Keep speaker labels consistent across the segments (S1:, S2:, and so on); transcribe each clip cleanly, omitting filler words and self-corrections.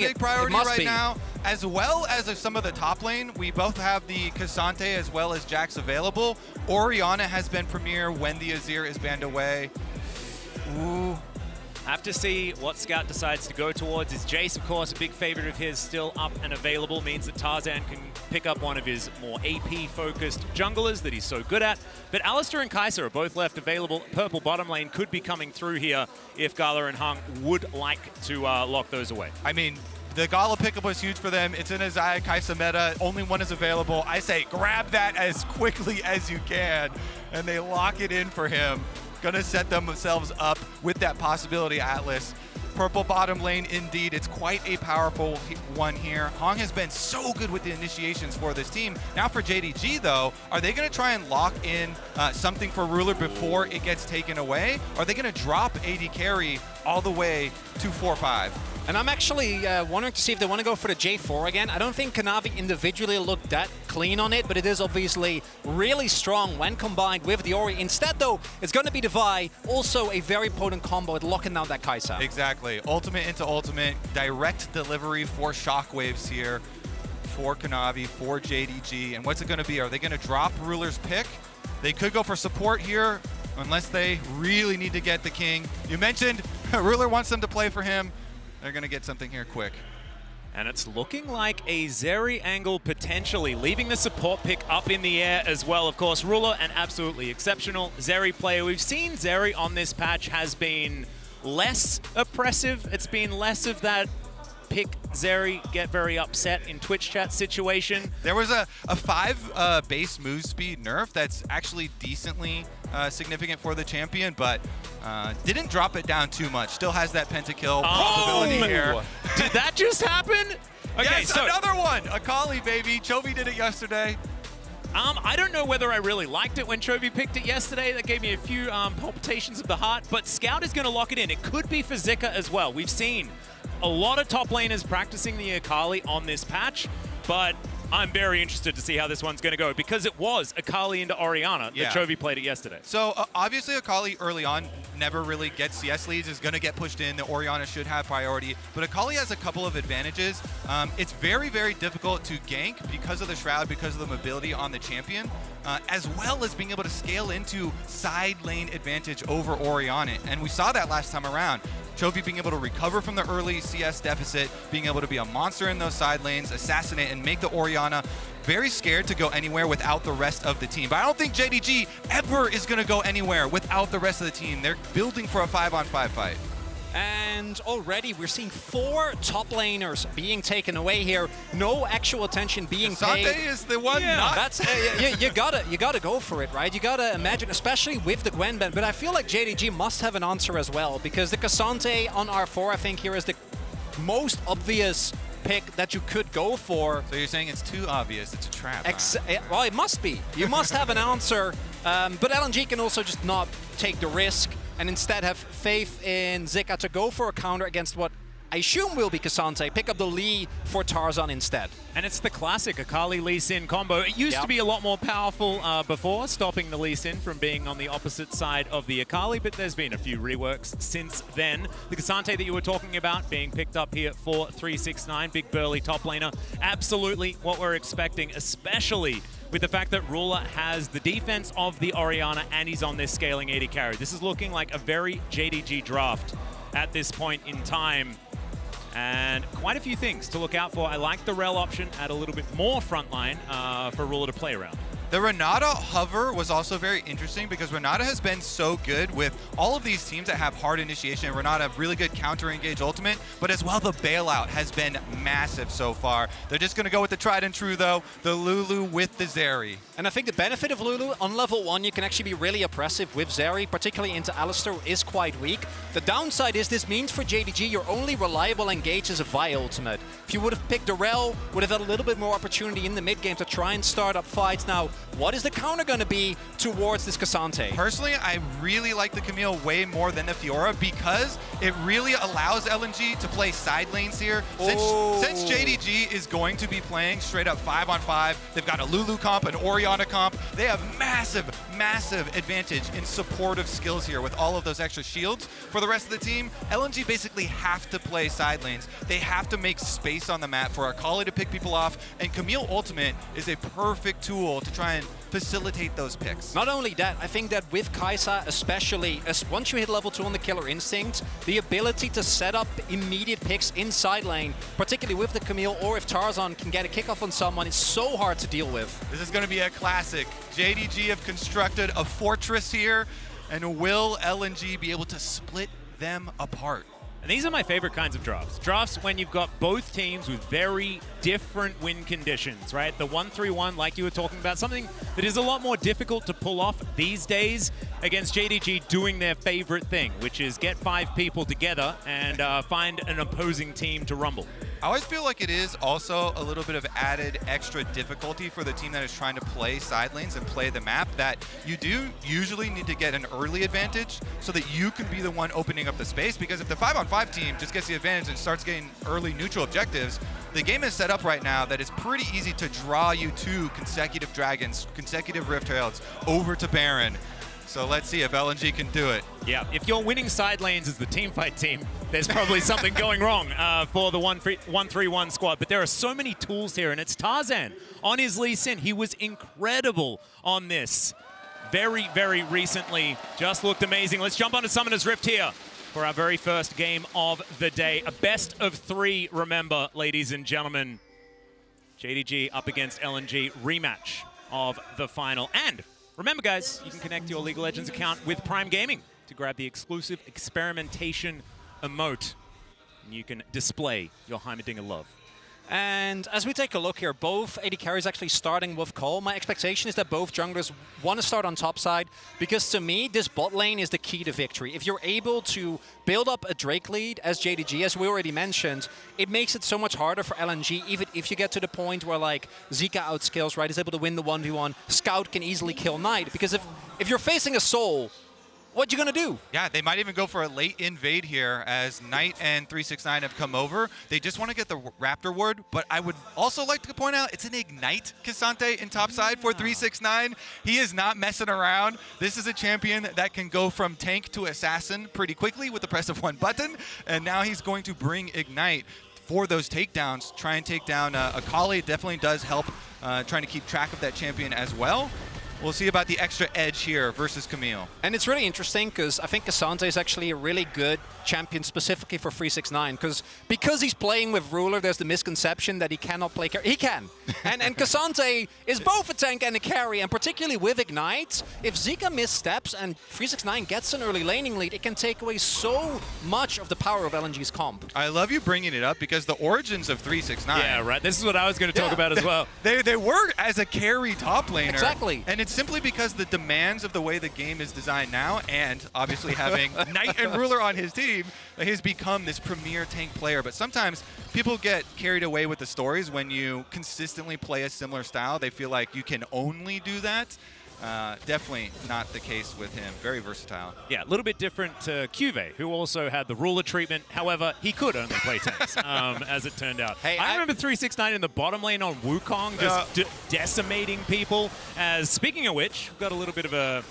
S1: getting
S2: big priority
S1: must
S2: right
S1: be.
S2: now, as well as some of the top lane. We both have the Ksante as well as Jax available. Orianna has been premier when the Azir is banned away. Ooh.
S3: Have to see what Scout decides to go towards. Is Jace, of course, a big favorite of his, still up and available, means that Tarzan can pick up one of his more AP-focused junglers that he's so good at. But Alistar and Kaisa are both left available. Purple bottom lane could be coming through here if Gala and Hung would like to lock those away.
S2: I mean, the Gala pickup was huge for them. It's in a Xayah Kaisa meta. Only one is available. I say grab that as quickly as you can, and they lock it in for him. Gonna set themselves up with that possibility, Atlus. Purple bottom lane, indeed. It's quite a powerful one here. Hong has been so good with the initiations for this team. Now for JDG, though, are they going to try and lock in something for Ruler before it gets taken away? Are they going to drop AD carry all the way to 4-5?
S1: And I'm actually wondering to see if they want to go for the J4 again. I don't think Kanavi individually looked that clean on it, but it is obviously really strong when combined with the Ori. Instead, though, it's going to be the Vi, also a very potent combo at locking down that Kaisa.
S2: Exactly. Ultimate into ultimate, direct delivery for shockwaves here for Kanavi, for JDG. And what's it going to be? Are they going to drop Ruler's pick? They could go for support here, unless they really need to get the king. You mentioned Ruler wants them to play for him. They're going to get something here quick.
S3: And it's looking like a Zeri angle potentially, leaving the support pick up in the air as well. Of course, Ruler, an absolutely exceptional Zeri player. We've seen Zeri on this patch has been less oppressive. It's been less of that pick Zeri, get very upset in Twitch chat situation.
S2: There was a 5 base move speed nerf that's actually decently significant for the champion, but didn't drop it down too much. Still has that pentakill possibility here.
S3: Did that just happen? Okay,
S2: yes,
S3: so
S2: another one. Akali, baby. Chovy did it yesterday.
S3: I don't know whether I really liked it when Chovy picked it yesterday. That gave me a few palpitations of the heart, but Scout is going to lock it in. It could be for Zika as well. We've seen a lot of top laners practicing the Akali on this patch, but I'm very interested to see how this one's going to go because it was Akali into Orianna that Chovy played it yesterday.
S2: So obviously Akali early on never really gets CS leads, is going to get pushed in. The Orianna should have priority, but Akali has a couple of advantages. It's very, very difficult to gank because of the Shroud, because of the mobility on the champion, as well as being able to scale into side lane advantage over Orianna. And we saw that last time around. Chovy being able to recover from the early CS deficit, being able to be a monster in those side lanes, assassinate, and make the Orianna very scared to go anywhere without the rest of the team. But I don't think JDG ever is going to go anywhere without the rest of the team. They're building for a 5-on-5 fight.
S1: And already we're seeing 4 top laners being taken away here. No actual attention being paid.
S2: Ksante is the one.
S1: Yeah, that's you gotta go for it, right? You gotta imagine, especially with the Gwen ban. But I feel like JDG must have an answer as well, because the Ksante on R4, I think here is the most obvious pick that you could go for.
S2: So you're saying it's too obvious, it's a trap.
S1: Well, it must be. You must have an answer. But LNG can also just not take the risk and instead have faith in Zika to go for a counter against what I assume will be Ksante, pick up the Lee for Tarzan instead. And
S3: it's the classic Akali Lee Sin combo. It used to be a lot more powerful before, stopping the Lee Sin from being on the opposite side of the Akali, but there's been a few reworks since then. The Ksante that you were talking about being picked up here for 369, big burly top laner. Absolutely what we're expecting, especially with the fact that Ruler has the defense of the Orianna and he's on this scaling AD carry. This is looking like a very JDG draft at this point in time. And quite a few things to look out for. I like the Rel option, add a little bit more frontline for Ruler to play around.
S2: The Renata hover was also very interesting because Renata has been so good with all of these teams that have hard initiation. Renata, really good counter-engage ultimate, but as well the bailout has been massive so far. They're just going to go with the tried and true, though, the Lulu with the Zeri.
S1: And I think the benefit of Lulu, on level 1, you can actually be really oppressive with Zeri, particularly into Alistar, is quite weak. The downside is this means for JDG, your only reliable engage is a Vi ultimate. If you would have picked a Rel, would have had a little bit more opportunity in the mid-game to try and start up fights. Now, What is the counter going to be towards this Ksante?
S2: Personally, I really like the Camille way more than the Fiora because it really allows LNG to play side lanes here. Since JDG is going to be playing straight up 5-on-5, they've got a Lulu comp, an Orianna comp. They have massive, massive advantage in supportive skills here with all of those extra shields. For the rest of the team, LNG basically have to play side lanes. They have to make space on the map for Akali to pick people off, and Camille Ultimate is a perfect tool to try and facilitate those picks.
S1: Not only that, I think that with Kaisa especially, as once you hit level 2 on the Killer Instinct, the ability to set up immediate picks inside lane, particularly with the Camille or if Tarzan can get a kickoff on someone, is so hard to deal with.
S2: This is going to be a classic. JDG have constructed a fortress here, and will LNG be able to split them apart?
S3: And these are my favorite kinds of drafts. Drafts when you've got both teams with very different win conditions, right? The 1-3-1, like you were talking about, something that is a lot more difficult to pull off these days against JDG doing their favorite thing, which is get 5 people together and find an opposing team to rumble.
S2: I always feel like it is also a little bit of added extra difficulty for the team that is trying to play side lanes and play the map, that you do usually need to get an early advantage so that you can be the one opening up the space, because if the 5-on-5 team just gets the advantage and starts getting early neutral objectives, the game is set up right now that it's pretty easy to draw you to consecutive Dragons, consecutive Rift Heralds, over to Baron. So let's see if LNG can do it.
S3: Yeah, if you're winning side lanes as the teamfight team, there's probably something going wrong for the 1-3-1 squad. But there are so many tools here, and it's Tarzan on his Lee Sin. He was incredible on this very, very recently. Just looked amazing. Let's jump onto Summoner's Rift here for our very first game of the day. A best of 3, remember, ladies and gentlemen. JDG up against LNG, rematch of the final. And remember, guys, you can connect your League of Legends account with Prime Gaming to grab the exclusive experimentation emote. And you can display your Heimerdinger love.
S1: And as we take a look here, both AD carries actually starting with Cole. My expectation is that both junglers want to start on top side, because to me, this bot lane is the key to victory. If you're able to build up a Drake lead as JDG, as we already mentioned, it makes it so much harder for LNG, even if you get to the point where like Zika outskills, right, is able to win the 1v1, Scout can easily kill Knight, because if you're facing a Soul, what you gonna do?
S2: Yeah, they might even go for a late invade here as Knight and 369 have come over. They just want to get the Raptor ward, but I would also like to point out it's an Ignite Ksante in topside for 369. He is not messing around. This is a champion that can go from tank to assassin pretty quickly with the press of 1 button, and now he's going to bring Ignite for those takedowns, try and take down Akali. Definitely does help trying to keep track of that champion as well. We'll see about the extra edge here versus Camille.
S1: And it's really interesting because I think Ksante is actually a really good champion specifically for 369, because he's playing with Ruler, there's the misconception that he cannot play carry. He can. and Ksante is both a tank and a carry, and particularly with Ignite, if Zika missteps and 369 gets an early laning lead, it can take away so much of the power of LNG's comp.
S2: I love you bringing it up because the origins of 369.
S3: Yeah, right. This is what I was going to talk about as well.
S2: They were as a carry top laner.
S1: Exactly.
S2: And it's simply because the demands of the way the game is designed now, and obviously having Knight and Ruler on his team, he has become this premier tank player. But sometimes people get carried away with the stories when you consistently play a similar style. They feel like you can only do that. Definitely not the case with him. Very versatile.
S3: Yeah, a little bit different to Cuvée, who also had the Ruler treatment. However, he could only play tanks, as it turned out.
S1: Hey,
S3: I remember 369 in the bottom lane on Wukong, just decimating people. As speaking of which, we've got a little bit of a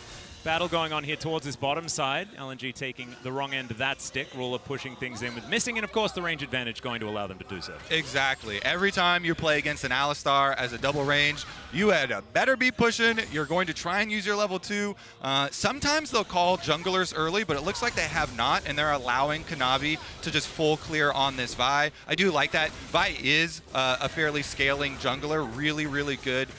S3: battle going on here towards this bottom side. LNG taking the wrong end of that stick. Ruler pushing things in with missing, and of course the range advantage going to allow them to do so.
S2: Exactly. Every time you play against an Alistar as a double range, you had better be pushing. You're going to try and use your level 2. Sometimes they'll call junglers early, but it looks like they have not, and they're allowing Kanavi to just full clear on this Vi. I do like that. Vi is a fairly scaling jungler, really, really good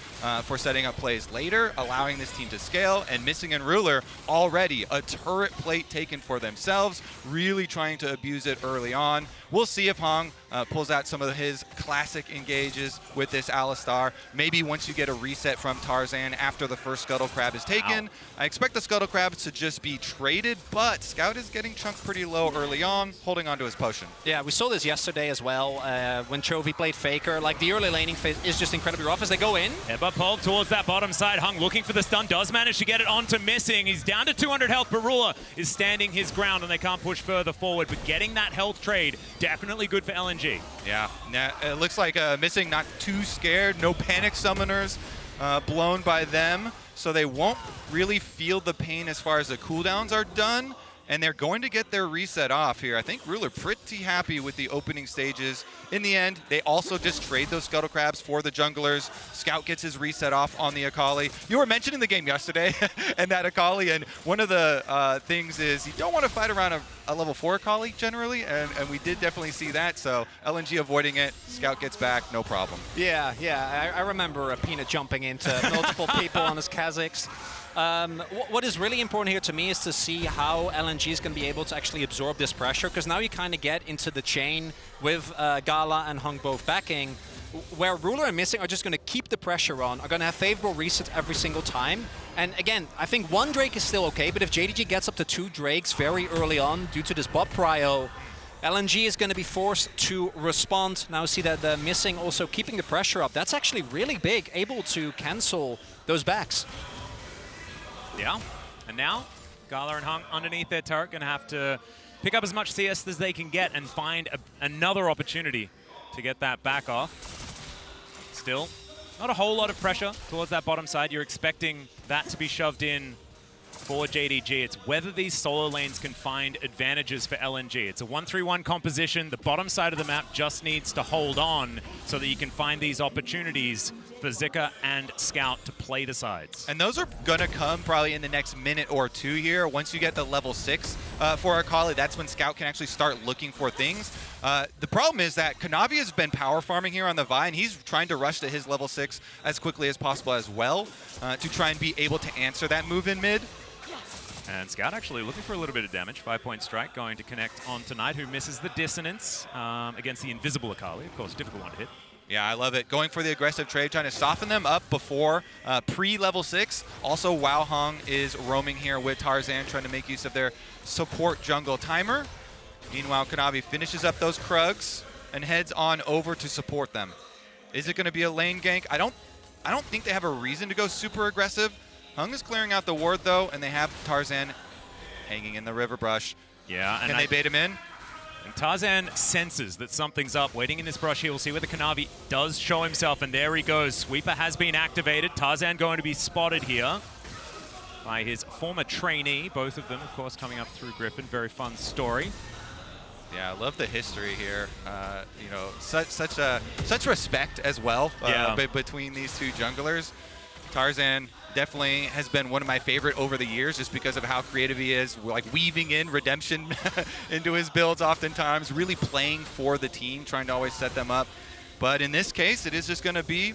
S2: for setting up plays later, allowing this team to scale, and missing and Ruler already a turret plate taken for themselves, really trying to abuse it early on. we'll see if Hong pulls out some of his classic engages with this Alistar. Maybe once you get a reset from Tarzan after the first Scuttle Crab is taken. I expect the Scuttle Crabs to just be traded, but Scout is getting chunked pretty low early on, holding onto his potion.
S1: Yeah, we saw this yesterday as well when Chovy played Faker. Like, the early laning phase is just incredibly rough as they go in.
S3: Headbutt pull towards that bottom side. Hung looking for the stun, does manage to get it onto Missing. He's down to 200 health, but Ruler is standing his ground and they can't push further forward, but getting that health trade, definitely good for LNG.
S2: Yeah, it looks like Missing not too scared, no panic summoners blown by them, so they won't really feel the pain as far as the cooldowns are done, and they're going to get their reset off here. I think Ruler pretty happy with the opening stages. In the end, they also just trade those Scuttle Crabs for the junglers. Scout gets his reset off on the Akali. You were mentioning the game yesterday and that Akali, and one of the things is you don't want to fight around a level 4 Akali generally, and we did definitely see that, so LNG avoiding it, Scout gets back, no problem.
S1: Yeah, I remember Peanut jumping into multiple people on his Kazakhs. What is really important here to me is to see how LNG is going to be able to actually absorb this pressure, because now you kind of get into the chain with Gala and Hung both backing, where Ruler and Missing are just going to keep the pressure on, are going to have favorable resets every single time. And again, I think one Drake is still okay, but if JDG gets up to 2 Drakes very early on due to this bot prio, LNG is going to be forced to respond. Now see that the Missing also keeping the pressure up. That's actually really big, able to cancel those backs.
S3: Yeah, and now Gala and Hung underneath their turret going to have to pick up as much CS as they can get and find another opportunity to get that back off. Still, not a whole lot of pressure towards that bottom side. You're expecting that to be shoved in for JDG. It's whether these solo lanes can find advantages for LNG. It's a 1-3-1 composition. The bottom side of the map just needs to hold on so that you can find these opportunities for Zika and Scout to play the sides.
S2: And those are going to come probably in the next minute or 2 here. Once you get the level 6 for Akali, that's when Scout can actually start looking for things. The problem is that Kanavi has been power farming here on the Vi, and he's trying to rush to his level 6 as quickly as possible as well to try and be able to answer that move in mid.
S3: And Scout actually looking for a little bit of damage. 5-point strike going to connect on Tonight, who misses the dissonance against the invisible Akali. Of course, difficult one to hit.
S2: Yeah, I love it. Going for the aggressive trade, trying to soften them up before pre-level 6. Also, Wow Hong is roaming here with Tarzan, trying to make use of their support jungle timer. Meanwhile, Kanavi finishes up those Krugs and heads on over to support them. Is it going to be a lane gank? I don't think they have a reason to go super aggressive. Hung is clearing out the ward, though, and they have Tarzan hanging in the river brush.
S3: Yeah, and
S2: Can they bait him in?
S3: And Tarzan senses that something's up, waiting in this brush here. We'll see whether Kanavi does show himself, and there he goes. Sweeper has been activated. Tarzan going to be spotted here by his former trainee. Both of them, of course, coming up through Griffin. Very fun story.
S2: Yeah, I love the history here. You know, such respect as well between these two junglers. Tarzan definitely has been one of my favorite over the years just because of how creative he is, like weaving in redemption into his builds oftentimes, really playing for the team, trying to always set them up. But in this case, it is just going to be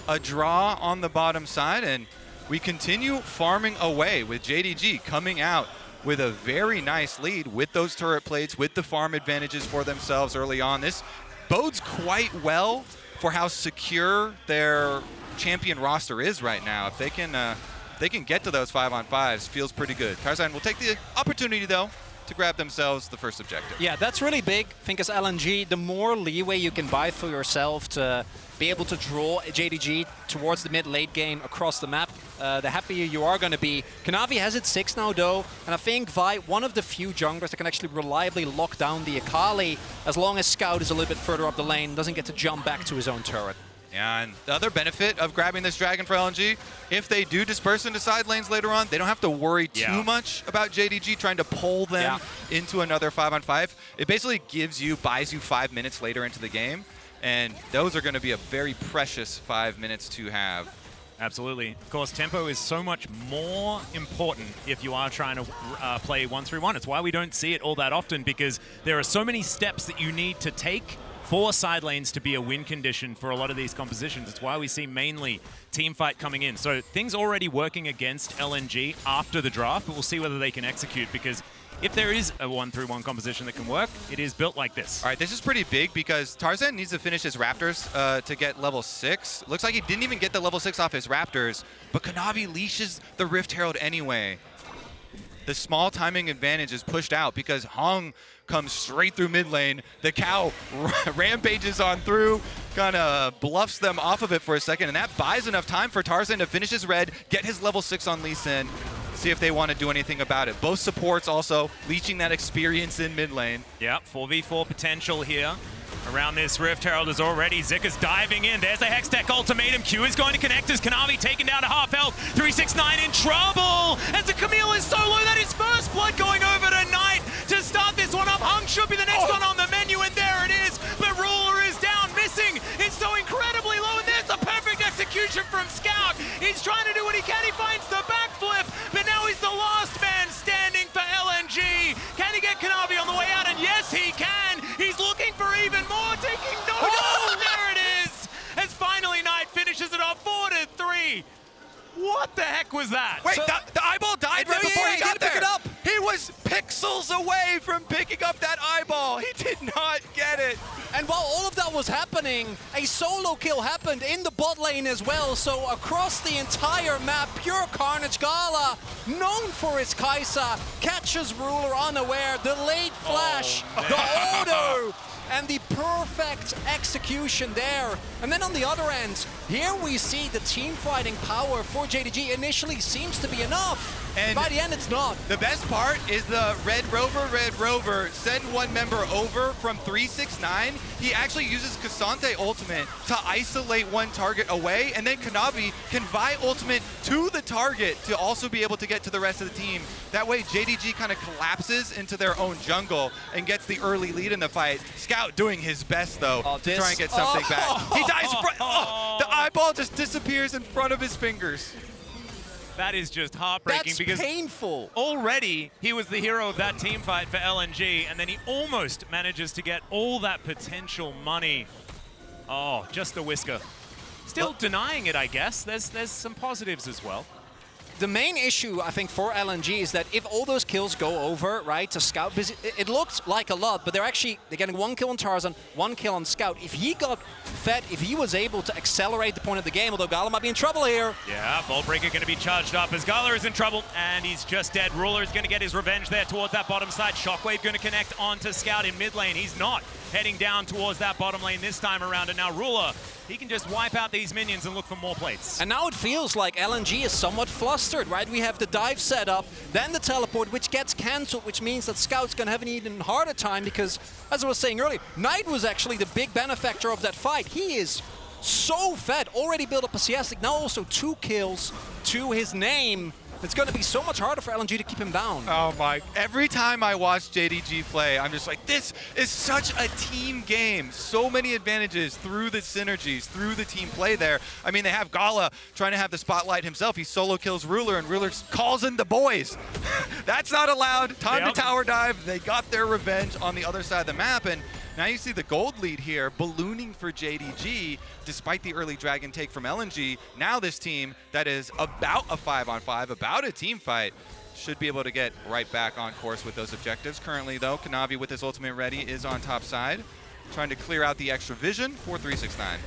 S2: a draw on the bottom side, and we continue farming away with JDG coming out with a very nice lead with those turret plates, with the farm advantages for themselves early on. This bodes quite well for how secure their champion roster is right now. If they can get to those 5-on-5s, feels pretty good. Tarzan will take the opportunity, though, to grab themselves the first objective.
S1: Yeah, that's really big. I think as LNG, the more leeway you can buy for yourself to be able to draw JDG towards the mid-late game across the map, the happier you are going to be. Kanavi has it 6 now, though, and I think Vi, one of the few junglers that can actually reliably lock down the Akali as long as Scout is a little bit further up the lane, doesn't get to jump back to his own turret.
S2: Yeah, and the other benefit of grabbing this dragon for LNG, if they do disperse into side lanes later on, they don't have to worry too much about JDG trying to pull them into another 5-on-5. It basically buys you 5 minutes later into the game, and those are going to be a very precious 5 minutes to have.
S3: Absolutely. Of course, tempo is so much more important if you are trying to play 1-3-1. It's why we don't see it all that often, because there are so many steps that you need to take for side lanes to be a win condition for a lot of these compositions. It's why we see mainly team fight coming in. So things already working against LNG after the draft, but we'll see whether they can execute, because if there is a 1-3-1 composition that can work, it is built like this.
S2: All right, this is pretty big because Tarzan needs to finish his Raptors to get level 6. Looks like he didn't even get the level 6 off his Raptors, but Kanavi leashes the Rift Herald anyway. The small timing advantage is pushed out because Hong comes straight through mid lane. The cow rampages on through, kind of bluffs them off of it for a second, and that buys enough time for Tarzan to finish his red, get his level 6 on Lee Sin, see if they want to do anything about it. Both supports also leeching that experience in mid lane.
S3: Yep, 4v4 potential here. Around this Rift Herald is already. Zika's diving in. There's the Hextech ultimatum. Q is going to connect as Kanavi taken down to half health. 369 in trouble. As the Camille is so low that his first blood going over to Knight to start this one up. Hung should be the next one on the menu, and there it is. But Ruler is down, missing. It's so incredibly low, and there's a perfect execution from Scout. He's trying to do what he can. He finds the backflip, but now he's the last man standing for LNG. Can he get Kanavi on the way out? And yes, he can. He's looking for even more, taking no. Oh, there it is. As finally Knight finishes it off 4-3. What the heck was that?
S2: Wait, the eyeball died right before he got there.
S1: Pick it up.
S2: He was pixels away from picking up that eyeball. He did not get it.
S1: And while all of that was happening, a solo kill happened in the bot lane as well. So across the entire map, pure carnage. Gala, known for his Kaisa, catches Ruler unaware. The late flash, the auto, and the perfect execution there. And then on the other end, here we see the team fighting power for JDG initially seems to be enough. And by the end, it's not.
S2: The best part is the Red Rover, send one member over from 369. He actually uses Ksante ultimate to isolate one target away, and then Kanavi can Vi ultimate to the target to also be able to get to the rest of the team. That way, JDG kind of collapses into their own jungle and gets the early lead in the fight. Scout doing his best, though, to try and get something back. He dies. The eyeball just disappears in front of his fingers.
S3: That is just heartbreaking.
S1: That's
S3: because
S1: painful.
S3: Already, he was the hero of that team fight for LNG, and then he almost manages to get all that potential money. Oh, just a whisker. Still denying it, I guess. There's some positives as well.
S1: The main issue, I think, for LNG is that if all those kills go over, right, to Scout, it looks like a lot, but they're getting 1 kill on Tarzan, 1 kill on Scout. If he got fed, if he was able to accelerate the point of the game, although Gala might be in trouble here.
S3: Yeah, Voltbreaker going to be charged up as Gala is in trouble, and he's just dead. Ruler is going to get his revenge there towards that bottom side. Shockwave going to connect onto Scout in mid lane. He's not heading down towards that bottom lane this time around, and now Ruler, he can just wipe out these minions and look for more plates.
S1: And now it feels like LNG is somewhat flustered, right? We have the dive set up, then the teleport, which gets cancelled, which means that Scout's going to have an even harder time because, as I was saying earlier, Knight was actually the big benefactor of that fight. He is so fed, already built up a CS, now also 2 kills to his name. It's going to be so much harder for LNG to keep him down.
S2: Oh my, every time I watch JDG play, I'm just like, this is such a team game. So many advantages through the synergies, through the team play there. I mean, they have Gala trying to have the spotlight himself. He solo kills Ruler, and Ruler calls in the boys. That's not allowed. Time to tower dive. They got their revenge on the other side of the map, and now you see the gold lead here ballooning for JDG despite the early dragon take from LNG. Now this team that is about a 5-on-5, about a team fight, should be able to get right back on course with those objectives. Currently though, Kanavi with his ultimate ready is on top side, trying to clear out the extra vision for 369.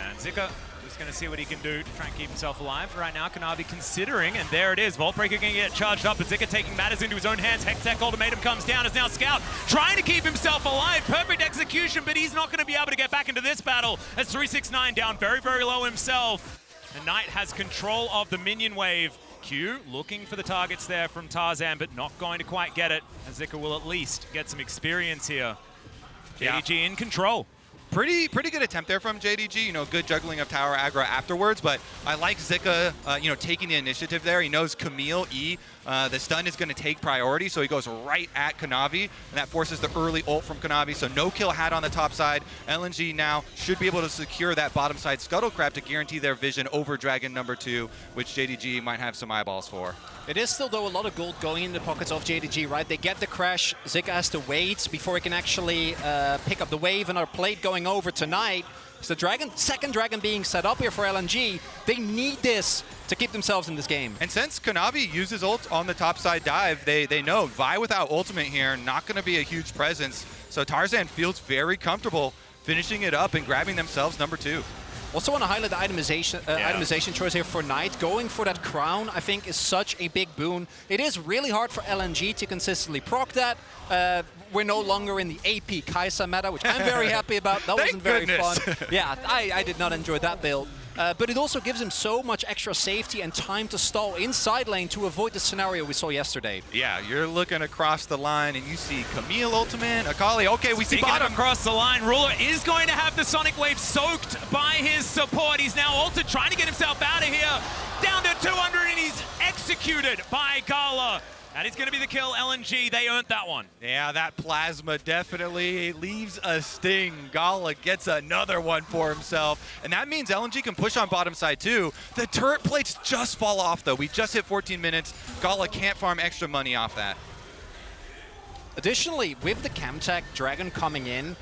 S3: And Zika is going to see what he can do to try and keep himself alive. Right now, Kanavi considering, and there it is. Voltbreaker going to get charged up, but Zika taking matters into his own hands. Hextech ultimatum comes down as now Scout trying to keep himself alive. Perfect execution, but he's not going to be able to get back into this battle as 369 down very, very low himself. The Knight has control of the minion wave. Q looking for the targets there from Tarzan, but not going to quite get it, as Zika will at least get some experience here. JDG in control.
S2: Pretty good attempt there from JDG, you know, good juggling of tower aggro afterwards, but I like Zika, you know, taking the initiative there. He knows Camille, the stun is going to take priority, so he goes right at Kanavi, and that forces the early ult from Kanavi, so no kill had on the top side. LNG now should be able to secure that bottom side scuttle crab to guarantee their vision over Dragon number 2, which JDG might have some eyeballs for.
S1: It is still, though, a lot of gold going in the pockets of JDG, right? They get the crash. Zika has to wait before he can actually pick up the wave, and our plate going going over tonight. It's the second dragon being set up here for LNG. They need this to keep themselves in this game.
S2: And since Kanavi uses ult on the top side dive, they know Vi without ultimate here, not going to be a huge presence. So Tarzan feels very comfortable finishing it up and grabbing themselves number 2.
S1: Also want to highlight the itemization choice here for Knight. Going for that crown, I think, is such a big boon. It is really hard for LNG to consistently proc that. We're no longer in the AP Kaisa meta, which I'm very happy about. That wasn't very fun. Yeah, I did not enjoy that build. But it also gives him so much extra safety and time to stall inside lane to avoid the scenario we saw yesterday.
S2: Yeah, you're looking across the line and you see Camille ultimate, Akali. Okay, we see bottom.
S3: Across the line, Ruler is going to have the Sonic Wave soaked by his support. He's now ulted, trying to get himself out of here. Down to 200 and he's executed by Gala. That is going to be the kill. LNG, they earned that one.
S2: Yeah, that plasma definitely leaves a sting. Gala gets another one for himself. And that means LNG can push on bottom side too. The turret plates just fall off though. We just hit 14 minutes. Gala can't farm extra money off that.
S1: Additionally, with the Camtech Dragon coming in,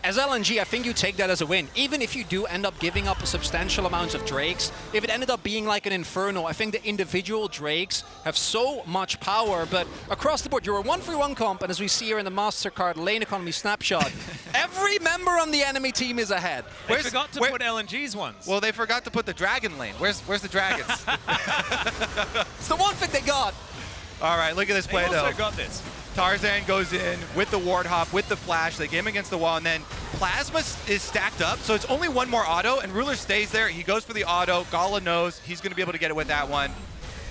S1: as LNG, I think you take that as a win. Even if you do end up giving up a substantial amount of Drakes, if it ended up being like an Inferno, I think the individual Drakes have so much power, but across the board, you're a 1-3-1 comp, and as we see here in the MasterCard lane economy snapshot, every member on the enemy team is ahead.
S3: They forgot to put LNG's ones.
S2: Well, they forgot to put the Dragon lane. Where's the Dragons?
S1: It's the one thing they got.
S2: All right, look at this play though.
S3: They also got this.
S2: Tarzan goes in with the ward hop, with the flash. They get him against the wall, and then Plasma is stacked up, so it's only one more auto, and Ruler stays there. He goes for the auto. Gala knows he's going to be able to get it with that one.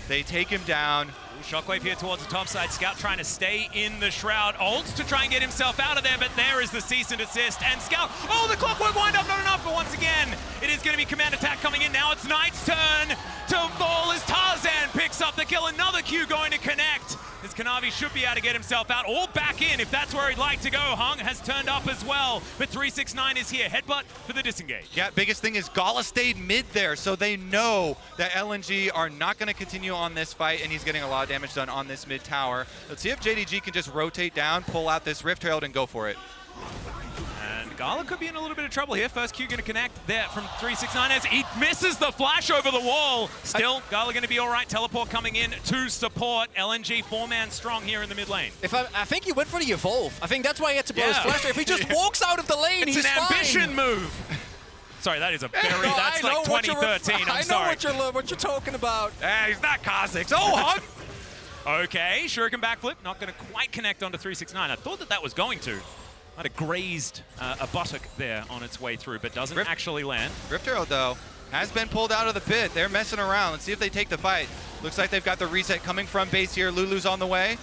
S2: They take him down.
S3: Shockwave here towards the top side. Scout trying to stay in the shroud. Ults to try and get himself out of there, but there is the cease and desist. And Scout, oh, the clockwork wind up, not enough, but once again, it is going to be command attack coming in. Now it's Knight's turn to fall as Tarzan picks up the kill. Another Q going to connect. As Kanavi should be able to get himself out or back in if that's where he'd like to go. Hung has turned up as well, but 369 is here. Headbutt for the disengage.
S2: Yeah, biggest thing is Gala stayed mid there, so they know that LNG are not going to continue on this fight, and he's getting a lot of damage done on this mid tower. Let's see if JDG can just rotate down, pull out this Rift Herald, and go for it.
S3: And Gala could be in a little bit of trouble here. First Q going to connect there from 369 as he misses the flash over the wall. Still, Gala going to be all right. Teleport coming in to support. LNG 4-man strong here in the mid lane.
S1: I think he went for the evolve. I think that's why he had to blow his flash. If he just walks out of the lane,
S3: it's
S1: he's
S3: an
S1: fine.
S3: ambition move. Sorry, that is a very, that's like 2013, I'm sorry.
S1: I know what you're talking about.
S2: He's not Kha'Zix. Oh, Hung!
S3: Okay, Shuriken backflip, not going to quite connect onto 369. I thought that was going to. Might have grazed a buttock there on its way through, but doesn't actually land.
S2: Rift Arrow, though, has been pulled out of the pit. They're messing around. Let's see if they take the fight. Looks like they've got the reset coming from base here. Lulu's on the way.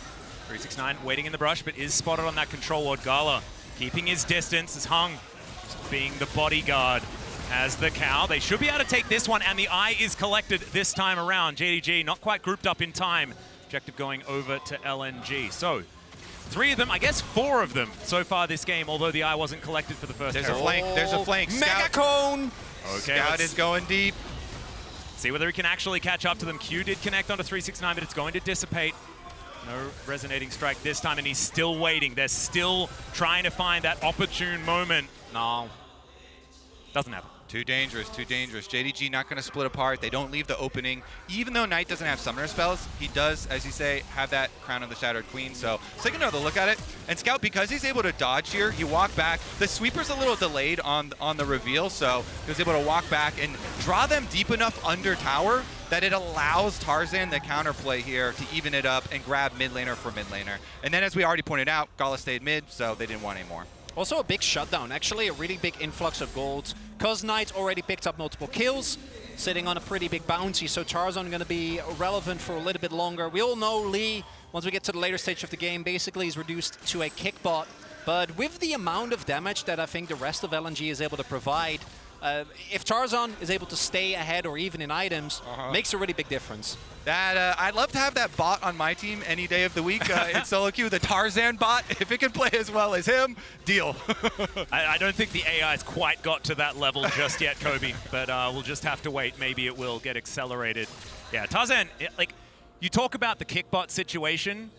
S3: 369 waiting in the brush, but is spotted on that control ward. Gala keeping his distance as Hung just being the bodyguard as the cow. They should be able to take this one, and the eye is collected this time around. JDG not quite grouped up in time. Objective going over to LNG. So, 3 of them, I guess 4 of them so far this game, although the eye wasn't collected for the first
S2: There's a flank, there's a flank.
S1: Mega Cone!
S2: Okay, Scout is going deep.
S3: See whether he can actually catch up to them. Q did connect onto 369, but it's going to dissipate. No resonating strike this time, and he's still waiting. They're still trying to find that opportune moment. No. Doesn't happen.
S2: Too dangerous, too dangerous. JDG not going to split apart. They don't leave the opening. Even though Knight doesn't have summoner spells, he does, as you say, have that Crown of the Shattered Queen. So take another look at it. And Scout, because he's able to dodge here, you walk back. The sweeper's a little delayed on the reveal, so he was able to walk back and draw them deep enough under tower that it allows Tarzan the counterplay here to even it up and grab mid laner for mid laner. And then, as we already pointed out, Gala stayed mid, so they didn't want any more.
S1: Also a big shutdown, actually a really big influx of gold. Cause Knight already picked up multiple kills, sitting on a pretty big bounty, so Tarzan going to be relevant for a little bit longer. We all know Lee, once we get to the later stage of the game, basically is reduced to a kick bot. But with the amount of damage that I think the rest of LNG is able to provide, if Tarzan is able to stay ahead or even in items, makes a really big difference.
S2: That I'd love to have that bot on my team any day of the week in solo queue, the Tarzan bot. If it can play as well as him, deal.
S3: I don't think the AI's quite got to that level just yet, Kobe, but we'll just have to wait. Maybe it will get accelerated. Yeah, Tarzan, like, you talk about the kickbot situation.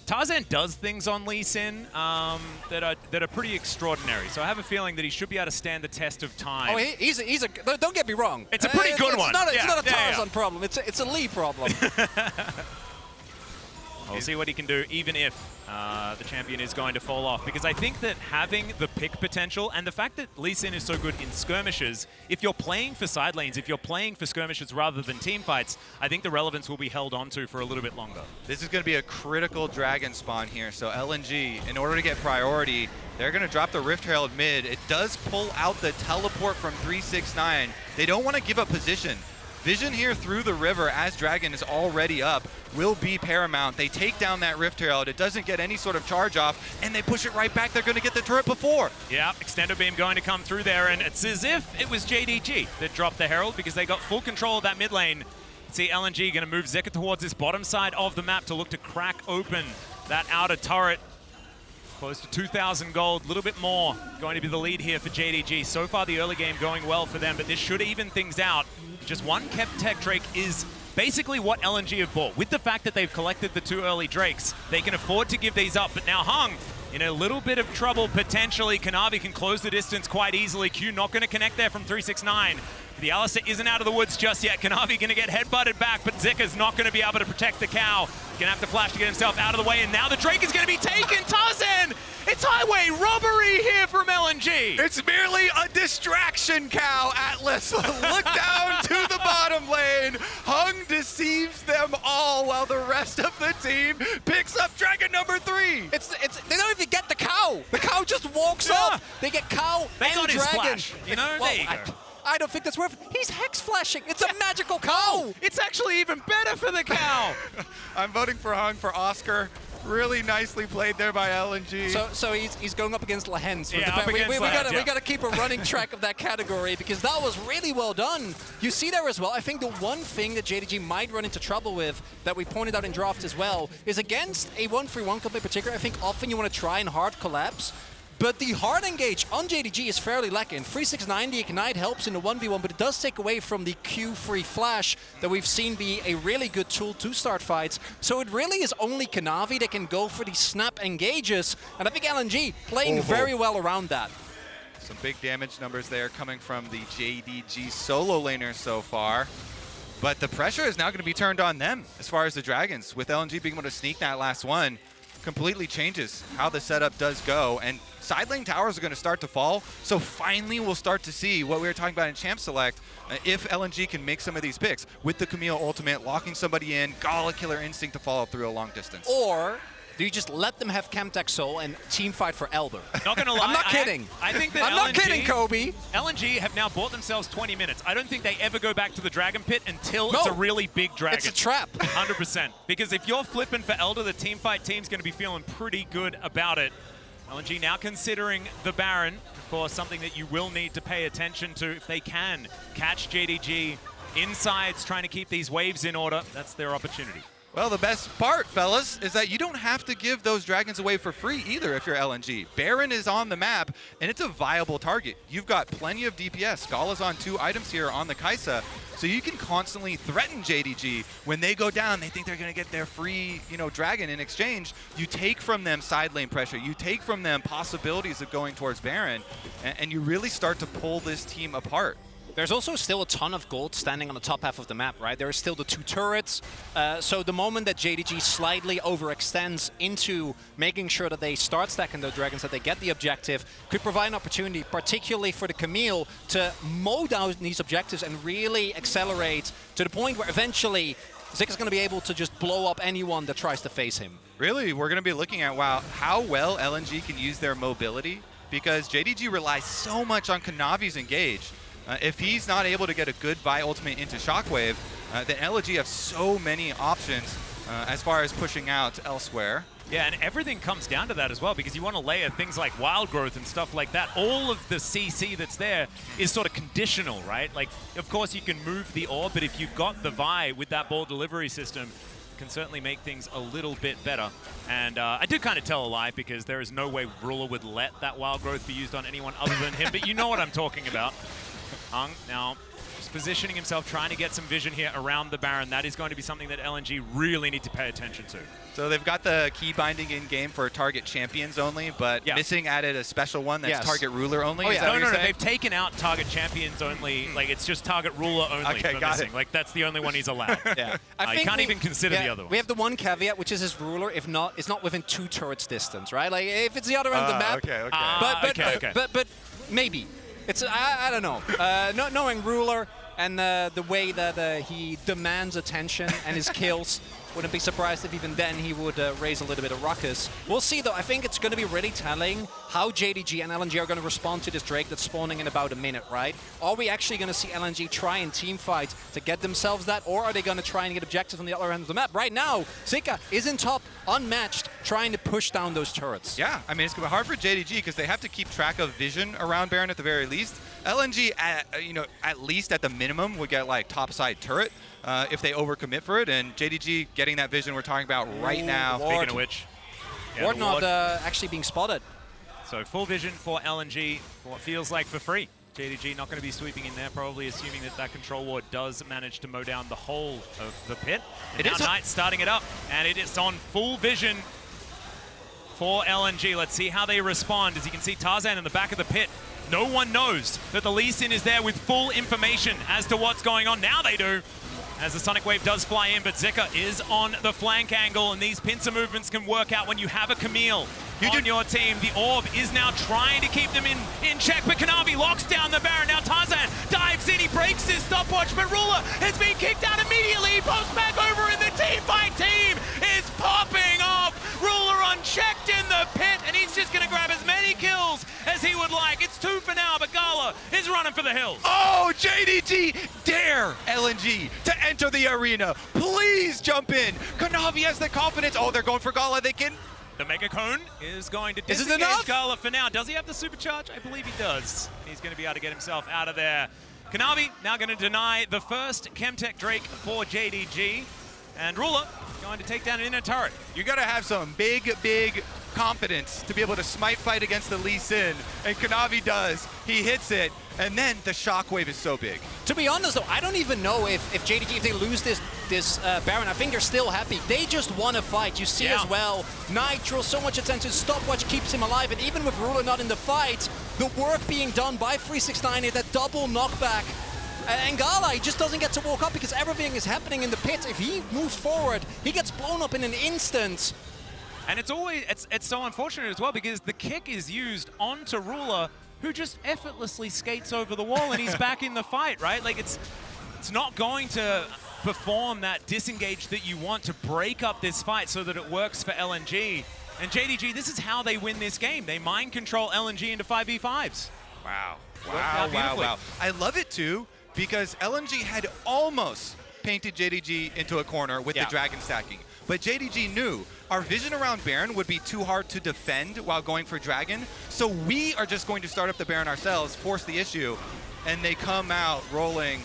S3: Tarzan does things on Lee Sin that are pretty extraordinary. So I have a feeling that he should be able to stand the test of time.
S1: Oh, he's a. Don't get me wrong.
S3: It's a pretty good one.
S1: It's not a Tarzan problem. It's a Lee problem.
S3: We'll see what he can do, even if the champion is going to fall off. Because I think that having the pick potential and the fact that Lee Sin is so good in skirmishes, if you're playing for side lanes, if you're playing for skirmishes rather than team fights, I think the relevance will be held onto for a little bit longer.
S2: This is going to be a critical dragon spawn here. So LNG, in order to get priority, they're going to drop the Rift Herald mid. It does pull out the teleport from 369. They don't want to give up position. Vision here through the river as Dragon is already up will be paramount. They take down that Rift Herald. It doesn't get any sort of charge off, and they push it right back. They're going to get the turret before.
S3: Yeah, Extendo Beam going to come through there, and it's as if it was JDG that dropped the Herald because they got full control of that mid lane. See LNG going to move Zika towards this bottom side of the map to look to crack open that outer turret. Close to 2,000 gold, a little bit more going to be the lead here for JDG. So far the early game going well for them, but this should even things out. Just one kept tech Drake is basically what LNG have bought. With the fact that they've collected the 2 early Drakes, they can afford to give these up, but now Hung in a little bit of trouble potentially. Kanavi can close the distance quite easily. Q not going to connect there from 369. The Alistar isn't out of the woods just yet. Kanavi going to get headbutted back, but Zika's not going to be able to protect the cow. Going to have to flash to get himself out of the way, and now the Drake is going to be taken. Tarzan! It's highway robbery here from LNG.
S2: It's merely a distraction, cow, Atlus. Look down to the bottom lane. Hung deceives them all while the rest of the team picks up Dragon number 3.
S1: They don't even get the cow. The cow just walks off. They get cow
S3: They
S1: and
S3: got his
S1: Dragon.
S3: flash. You know,
S1: Well,
S3: there you go.
S1: I don't think that's worth it. He's hex flashing. It's a magical cow.
S3: It's actually even better for the cow.
S2: I'm voting for Hung for Oscar. Really nicely played there by LNG.
S1: So he's going up against Lahens.
S3: Yeah, up against
S1: we
S3: Lahens, yeah.
S1: got to keep a running track of that category because that was really well done. You see there as well, I think the one thing that JDG might run into trouble with that we pointed out in draft as well is against a 1-3-1 comp in particular, I think often you want to try and hard collapse. But the hard engage on JDG is fairly lacking. 369, the Ignite helps in the 1v1, but it does take away from the Q-free flash that we've seen be a really good tool to start fights. So it really is only Kanavi that can go for the snap engages, and I think LNG playing very well around that.
S2: Some big damage numbers there coming from the JDG solo laner so far. But the pressure is now going to be turned on them as far as the Dragons. With LNG being able to sneak that last one, completely changes how the setup does go. And side lane towers are going to start to fall. So finally we'll start to see what we were talking about in Champ Select. If LNG can make some of these picks with the Camille ultimate, locking somebody in, Gala killer instinct to follow through a long distance.
S1: Or do you just let them have Camtech Soul and team fight for Elder?
S3: Not gonna lie,
S1: I'm not kidding.
S3: I think that
S1: I'm not kidding, Kobe.
S3: LNG have now bought themselves 20 minutes. I don't think they ever go back to the Dragon Pit until it's a really big dragon.
S1: It's a trap.
S3: 100%. Because if you're flipping for Elder, the team fight team's going to be feeling pretty good about it. LNG now considering the Baron, of course, something that you will need to pay attention to if they can catch JDG insides, trying to keep these waves in order. That's their opportunity.
S2: Well, the best part, fellas, is that you don't have to give those dragons away for free either if you're LNG. Baron is on the map, and it's a viable target. You've got plenty of DPS. Gala's on 2 items here on the Kaisa, so you can constantly threaten JDG. When they go down, they think they're going to get their free, dragon in exchange. You take from them side lane pressure. You take from them possibilities of going towards Baron, and you really start to pull this team apart.
S1: There's also still a ton of gold standing on the top half of the map, right? There are still the 2 turrets. So the moment that JDG slightly overextends into making sure that they start stacking those dragons, that they get the objective, could provide an opportunity, particularly for the Camille, to mow down these objectives and really accelerate to the point where eventually Zika's going to be able to just blow up anyone that tries to face him.
S2: Really, we're going to be looking at, how well LNG can use their mobility, because JDG relies so much on Kanavi's engage. If he's not able to get a good Vi ultimate into Shockwave, then LNG have so many options as far as pushing out elsewhere.
S3: Yeah, and everything comes down to that as well, because you want to layer things like wild growth and stuff like that. All of the CC that's there is sort of conditional, right? Like, of course you can move the orb, but if you've got the Vi with that ball delivery system, can certainly make things a little bit better. And I do kind of tell a lie, because there is no way Ruler would let that wild growth be used on anyone other than him, but you know what I'm talking about. Hung now Just positioning himself, trying to get some vision here around the Baron. That is going to be something that LNG really need to pay attention to.
S2: So they've got the key binding in game for target champions only, but missing added a special one that's target ruler only.
S3: Oh,
S2: Is that what you're
S3: no,
S2: saying?
S3: they've taken out target champions only. Like, it's just target ruler only.
S2: Okay,
S3: for
S2: got
S3: missing.
S2: it.
S3: Like, that's the only one he's allowed.
S1: Yeah,
S3: You can't even consider the other one.
S1: We have the one caveat, which is his ruler. If not, it's not within 2 turrets distance, right? Like if it's the other end of the map.
S2: Okay.
S1: But maybe it's I don't know. Not knowing ruler and the way that he demands attention and his kills. Wouldn't be surprised if even then he would raise a little bit of ruckus. We'll see, though. I think it's going to be really telling how JDG and LNG are going to respond to this Drake that's spawning in about a minute, right? Are we actually going to see LNG try and teamfight to get themselves that, or are they going to try and get objectives on the other end of the map? Right now, Zika is in top, unmatched, trying to push down those turrets.
S2: Yeah, I mean, it's going to be hard for JDG because they have to keep track of vision around Baron at the very least. LNG, at least at the minimum, would get like topside turret if they overcommit for it, and JDG getting that vision we're talking about right now.
S3: Speaking of which,
S1: Ward not actually being spotted.
S3: So full vision for LNG, for what feels like for free. JDG not going to be sweeping in there, probably assuming that that control ward does manage to mow down the whole of the pit. And now Knight starting it up, and it is on full vision for LNG. Let's see how they respond. As you can see, Tarzan in the back of the pit. No one knows that the Lee Sin is there with full information as to what's going on. Now they do, as the Sonic Wave does fly in, but Zika is on the flank angle, and these pincer movements can work out when you have a Camille on your team. The Orb is now trying to keep them in check, but Kanavi locks down the Baron. Now Tarzan dives in, he breaks his stopwatch, but Ruler has been kicked out immediately. He pops back over, and the team fight team is popping off. Ruler unchecked in the pit, and he's just gonna grab as many kills as he would like. It's 2 for now, but Gala is running for the hills.
S2: Oh, JDG dare LNG to enter the arena. Please jump in. Kanavi has the confidence. Oh, they're going for Gala. They can.
S3: The Mega Cone is going to disengage Gala for now. Does he have the supercharge? I believe he does. He's going to be able to get himself out of there. Kanavi now going to deny the first Chemtech Drake for JDG. And Ruler going to take down an inner turret.
S2: You got to have some big confidence to be able to smite fight against the Lee Sin. And Kanavi does. He hits it. And then the shockwave is so big.
S1: To be honest, though, I don't even know if JDG, if they lose this Baron, I think they're still happy. They just want to fight. You see as well, Nitro, so much attention. Stopwatch keeps him alive. And even with Ruler not in the fight, the work being done by 369 is that double knockback. And Gala, he just doesn't get to walk up because everything is happening in the pit. If he moves forward, he gets blown up in an instant.
S3: And it's always, it's so unfortunate as well because the kick is used onto Ruler, who just effortlessly skates over the wall, and he's back in the fight, right? Like, it's not going to perform that disengage that you want to break up this fight so that it works for LNG. And JDG, this is how they win this game. They mind control LNG into 5v5s.
S2: Wow. Wow. I love it, too, because LNG had almost painted JDG into a corner with the dragon stacking. But JDG knew our vision around Baron would be too hard to defend while going for dragon. So we are just going to start up the Baron ourselves, force the issue, and they come out rolling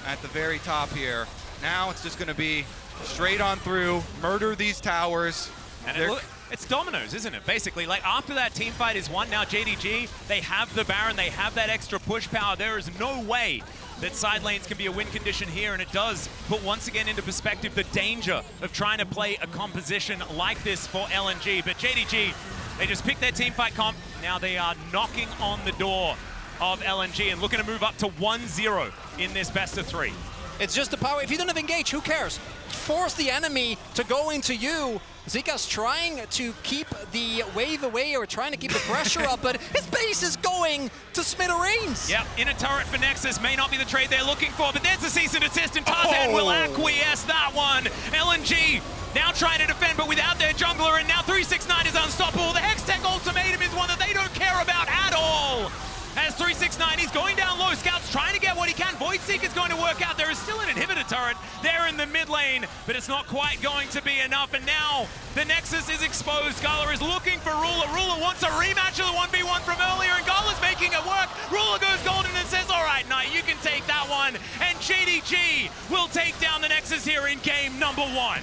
S2: at the very top here. Now it's just going to be straight on through, murder these towers.
S3: And it's dominoes, isn't it? Basically, like after that team fight is won, now JDG, they have the Baron, they have that extra push power. There is no way that side lanes can be a win condition here, and it does put once again into perspective the danger of trying to play a composition like this for LNG. But JDG, they just picked their team fight comp. Now they are knocking on the door of LNG and looking to move up to 1-0 in this best of 3.
S1: It's just the power. If you don't have engage, who cares? Force the enemy to go into you. Zika's trying to keep the wave away or trying to keep the pressure up, but his base is going to smithereens.
S3: Yep, in a turret for Nexus may not be the trade they're looking for, but there's the cease and desist, and Tarzan will acquiesce that one. LNG now trying to defend, but without their jungler, and now 369 is unstoppable. The Hextech ultimatum is one that they don't care about at all. As 369, he's going down low. Scout's trying to get what he can. Void Seek is going to work out. There is still an inhibitor turret there in the mid lane, but it's not quite going to be enough. And now the Nexus is exposed. Gala is looking for Ruler. Ruler wants a rematch of the 1v1 from earlier, and Gala's making it work. Ruler goes golden and says, all right, Knight, you can take that one. And JDG will take down the Nexus here in game number 1.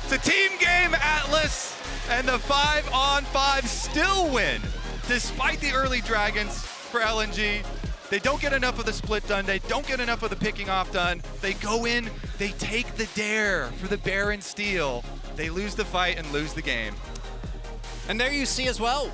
S2: It's a team game, Atlus, and the 5-on-5 still win. Despite the early dragons for LNG, They don't get enough of the split done. They don't get enough of the picking off done. They go in, they take the dare for the Baron steal. They lose the fight and lose the game.
S1: And there you see as well,